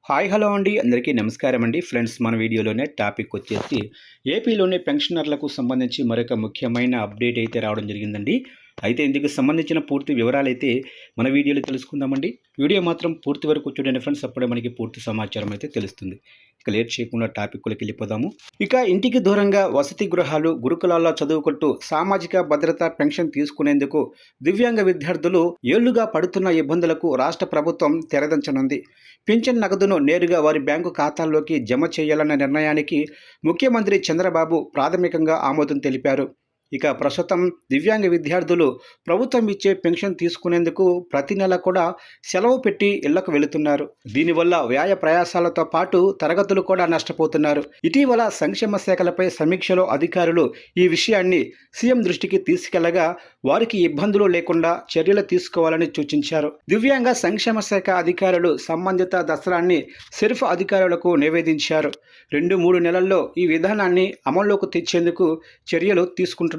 Hi hello అండి అందరికీ నమస్కారం అండి ఫ్రెండ్స్. మన వీడియోలోనే టాపిక్ వచ్చేసి ఏపీలోని పెన్షనర్లకు సంబంధించి మరొక ముఖ్యమైన అప్డేట్ అయితే రావడం జరిగిందండి. అయితే ఇందుకు సంబంధించిన పూర్తి వివరాలు అయితే మన వీడియోలో తెలుసుకుందామండి. వీడియో మాత్రం పూర్తి వరకు చూడండి ఫ్రెండ్స్, అప్పుడే మనకి పూర్తి సమాచారం అయితే తెలుస్తుంది. ఇక లేట్ చేయకుండా టాపిక్లోకి వెళ్ళిపోదాము. ఇక ఇంటికి దూరంగా వసతి గృహాలు, గురుకులాల్లో చదువుకుంటూ సామాజిక భద్రత పెన్షన్ తీసుకునేందుకు దివ్యాంగ విద్యార్థులు ఏళ్లుగా పడుతున్న ఇబ్బందులకు రాష్ట్ర ప్రభుత్వం తెరదించనుంది. పింఛన్ నగదును నేరుగా వారి బ్యాంకు ఖాతాల్లోకి జమ చేయాలన్న నిర్ణయానికి ముఖ్యమంత్రి చంద్రబాబు ప్రాథమికంగా ఆమోదం తెలిపారు. ఇక ప్రస్తుతం దివ్యాంగ విద్యార్థులు ప్రభుత్వం ఇచ్చే పెన్షన్ తీసుకునేందుకు ప్రతి నెల కూడా సెలవు పెట్టి ఇళ్లకు వెళుతున్నారు. దీనివల్ల వ్యాయ ప్రయాసాలతో పాటు తరగతులు కూడా నష్టపోతున్నారు. ఇటీవల సంక్షేమ శాఖలపై సమీక్షలో అధికారులు ఈ విషయాన్ని సీఎం దృష్టికి తీసుకెళ్లగా వారికి ఇబ్బందులు లేకుండా చర్యలు తీసుకోవాలని సూచించారు. దివ్యాంగ సంక్షేమ శాఖ అధికారులు సంబంధిత దసరాన్ని సెర్ఫ్ అధికారులకు నివేదించారు. 2-3 నెలల్లో ఈ విధానాన్ని అమల్లోకి తెచ్చేందుకు చర్యలు తీసుకుంటున్నారు.